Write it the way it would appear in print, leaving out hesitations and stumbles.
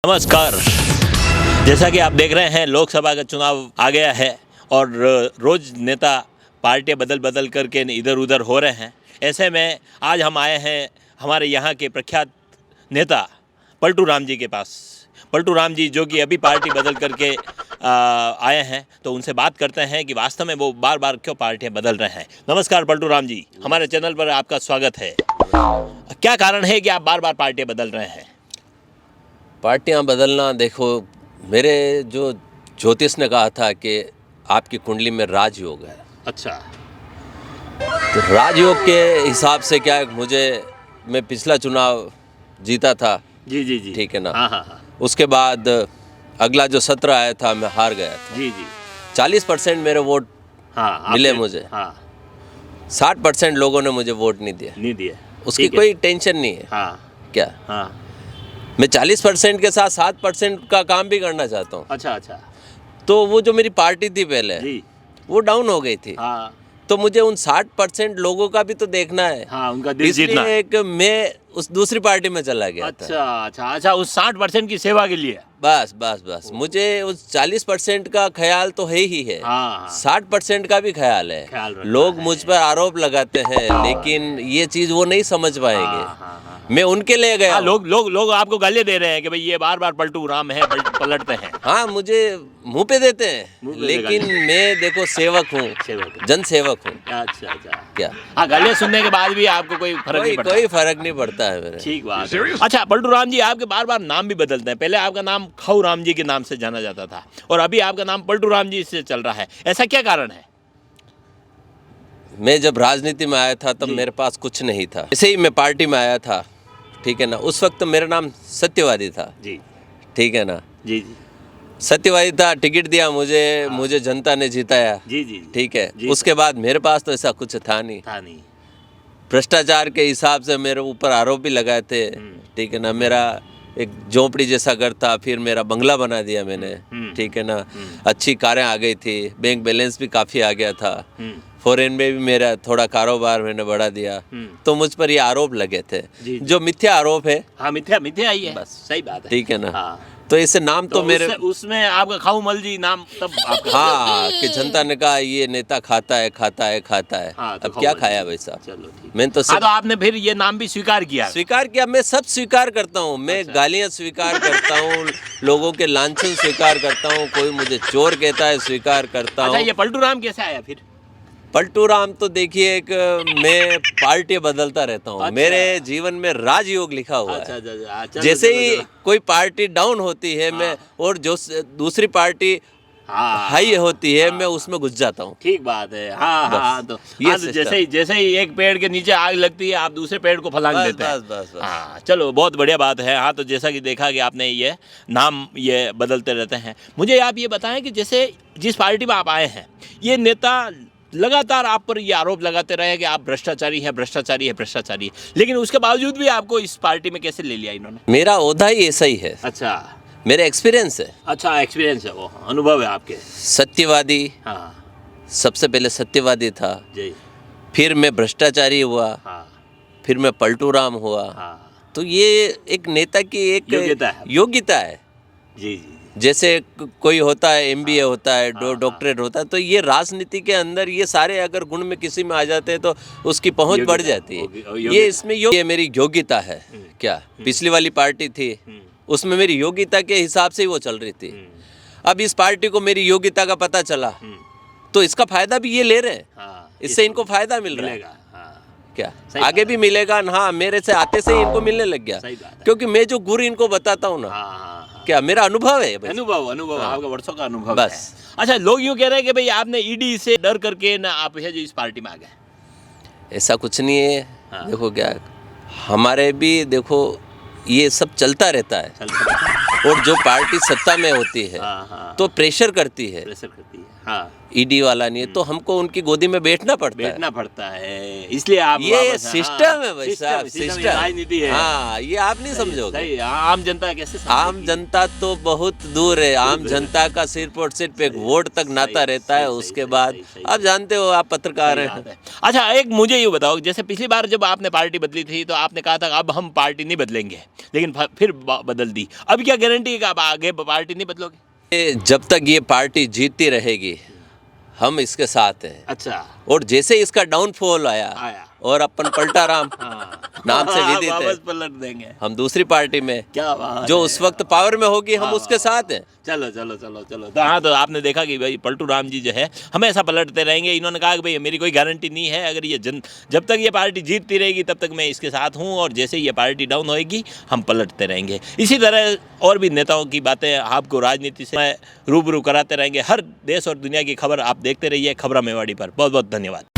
नमस्कार। जैसा कि आप देख रहे हैं लोकसभा का चुनाव आ गया है और रोज़ नेता पार्टियां बदल बदल करके इधर उधर हो रहे हैं। ऐसे में आज हम आए हैं हमारे यहाँ के प्रख्यात नेता पलटू राम जी के पास। पलटू राम जी जो कि अभी पार्टी बदल करके आए हैं, तो उनसे बात करते हैं कि वास्तव में वो बार बार क्यों पार्टियां बदल रहे हैं। नमस्कार पलटू राम जी, हमारे चैनल पर आपका स्वागत है। क्या कारण है कि आप बार बार पार्टियां बदल रहे हैं? पार्टियां बदलना, देखो, मेरे जो ज्योतिष ने कहा था कि आपकी कुंडली में राजयोग है। अच्छा। तो राजयोग के हिसाब से क्या है, मैं पिछला चुनाव जीता था। जी जी जी, ठीक है ना। हाँ। उसके बाद अगला जो सत्र आया था मैं हार गया था। जी जी, 40% मेरे वोट मिले मुझे। हाँ, 60% लोगों ने मुझे वोट नहीं दिया। उसकी कोई टेंशन नहीं है। हाँ क्या हाँ। मैं 40% के साथ 7% का काम भी करना चाहता हूँ। अच्छा। तो वो जो मेरी पार्टी थी पहले, जी, वो डाउन हो गई थी। हाँ तो मुझे उन 60% लोगों का भी तो देखना है। हाँ, उनका दिल जीतना है। इसलिए एक मैं उस दूसरी पार्टी में चला गया था। अच्छा, उस 60% की सेवा के लिए। बस मुझे उस 40% का ख्याल तो है ही है। हाँ। 60% का भी ख्याल है। लोग मुझ पर आरोप लगाते हैं, लेकिन ये चीज वो नहीं समझ पाएंगे। हाँ। मैं उनके लिए गया। लोग आपको गाली दे रहे हैं कि भाई ये बार बार पलटू राम है, पलटते हैं। हाँ, मुझे मुंह पे देते हैं, लेकिन मैं देखो सेवक हूँ, जन सेवक हूँ। अच्छा। क्या? हाँ, गालियाँ सुनने के बाद भी आपको कोई फर्क नहीं पड़ता? कोई फर्क नहीं पड़ता है मेरे। ठीक बात है। अच्छा पलटू राम जी, आपके बार बार नाम भी बदलते हैं। पहले आपका नाम खाऊ राम जी के नाम से जाना जाता था और अभी आपका नाम पलटू राम जी से चल रहा है। ऐसा क्या कारण है? मैं जब राजनीति में आया था तब मेरे पास कुछ नहीं था। ऐसे ही मैं पार्टी में आया था, ठीक है ना। उस वक्त मेरा नाम सत्यवादी था। जी, ठीक है ना। जी, सत्यवादी था, टिकट दिया मुझे जनता ने जिताया। जी। ठीक है। उसके बाद मेरे पास तो ऐसा कुछ था नहीं। भ्रष्टाचार के हिसाब से मेरे ऊपर आरोप भी लगाए थे। ठीक है ना। मेरा एक झोंपड़ी जैसा घर था, फिर मेरा बंगला बना दिया मैंने। ठीक है ना। अच्छी कारें आ गई थी, बैंक बैलेंस भी काफ़ी आ गया था। फॉरेन में भी मेरा थोड़ा कारोबार मैंने बढ़ा दिया। तो मुझ पर ये आरोप लगे थे, जो मिथ्या आरोप है। हाँ, मिथ्या ही है। बस सही बात है। ठीक है ना। हाँ। तो इससे नाम तो मेरे उसमें आपका खाऊ मल जी नाम तब आपका। हाँ, कि जनता ने कहा ये नेता खाता है। हाँ, तो अब क्या खाया भाई साहब? चलो ठीक। मैंने तो हाँ, तो आपने फिर ये नाम भी स्वीकार किया? मैं सब स्वीकार करता हूँ। मैं गालियाँ स्वीकार करता हूँ, लोगों के लांछन स्वीकार करता हूँ, कोई मुझे चोर कहता है स्वीकार करता हूँ। अच्छा, ये पलटू राम कैसे आया फिर? पलटू राम तो देखिए, एक मैं पार्टी बदलता रहता हूँ। मेरे जीवन में राजयोग लिखा हुआ है। अच्छा। जैसे ही कोई पार्टी डाउन होती है, मैं और जो दूसरी पार्टी हाई होती है, मैं उसमें घुस जाता हूँ। ठीक बात है। हाँ, तो जैसे ही एक पेड़ के नीचे आग लगती है, आप दूसरे पेड़ को फलांग देते हैं। बस। हाँ, चलो बहुत बढ़िया बात है। हाँ, तो जैसा कि देखा कि आपने ये नाम ये बदलते रहते हैं। मुझे आप ये बताएं कि जैसे जिस पार्टी में आप आए हैं, ये नेता लगातार आप पर ये आरोप लगाते रहे कि आप भ्रष्टाचारी हैं, लेकिन उसके बावजूद भी आपको इस पार्टी में कैसे ले लिया इन्होंने? मेरा ओहदा ही ऐसा ही है। अच्छा, मेरा एक्सपीरियंस है। अच्छा, एक्सपीरियंस है, वो अनुभव है आपके। सत्यवादी, हाँ सबसे पहले सत्यवादी था जी। फिर मैं भ्रष्टाचारी हुआ। हाँ फिर मैं पलटू राम हुआ। हाँ। तो ये एक नेता की एक योग्यता है। जी। जैसे कोई होता है, MBA होता है, डॉक्टरेट होता है, तो ये राजनीति के अंदर ये सारे अगर गुण में किसी में आ जाते हैं तो उसकी पहुंच बढ़ जाती है। ये इसमें ये मेरी योग्यता है। क्या पिछली वाली पार्टी थी, उसमें मेरी योग्यता के हिसाब से ही वो चल रही थी। अब इस पार्टी को मेरी योग्यता का पता चला, तो इसका फायदा भी ये ले रहे हैं। इससे इनको फायदा मिल रहा है। क्या आगे भी मिलेगा ना? हाँ, मेरे से आते से ही इनको मिलने लग गया, क्योंकि मैं जो गुरु इनको बताता हूँ ना, क्या मेरा अनुभव है। अनुभव आपका वर्षों का अनुभव बस। है। अच्छा, लोग यूँ कह रहे हैं कि भाई आपने ED से डर करके ना आप जो इस पार्टी में आ गए। ऐसा कुछ नहीं है। देखो क्या हमारे भी देखो ये सब चलता रहता है। और जो पार्टी सत्ता में होती है तो प्रेशर करती है। हाँ, ED वाला नहीं है तो हमको उनकी गोदी में बैठना पड़ता है। इसलिए आप ये सिस्टम है भाई साहब, सिस्टम राजनीति है। हाँ, ये आप नहीं समझोगे। आम जनता कैसे आम जनता तो बहुत दूर है। आम जनता का सिर्फ और सिर्फ एक वोट तक नाता रहता है। उसके बाद आप जानते हो, आप पत्रकार हैं। अच्छा, एक मुझे ये बताओ, जैसे पिछली बार जब आपने पार्टी बदली थी तो आपने कहा था अब हम पार्टी नहीं बदलेंगे, लेकिन फिर बदल दी। अब क्या गारंटी गारंटी है कि आप आगे पार्टी नहीं बदलोगे? जब तक ये पार्टी जीतती रहेगी हम इसके साथ हैं। अच्छा, और जैसे इसका डाउनफॉल आया और अपन पलटा राम नाम से विदित है, वापस पलट देंगे। हम दूसरी पार्टी में क्या बात जो है उस वक्त पावर में होगी हम उसके साथ हैं। चलो चलो चलो चलो। तो हाँ, तो आपने देखा कि भाई पलटू राम जी जो है हमेशा पलटते रहेंगे। इन्होंने कहा कि भाई मेरी कोई गारंटी नहीं है, अगर ये जब तक ये पार्टी जीतती रहेगी तब तक मैं इसके साथ हूँ, और जैसे ये पार्टी डाउन होएगी हम पलटते रहेंगे। इसी तरह और भी नेताओं की बातें आपको राजनीति से रूबरू कराते रहेंगे। हर देश और दुनिया की खबर आप देखते रहिए खबरा मेवाड़ी पर। बहुत बहुत धन्यवाद।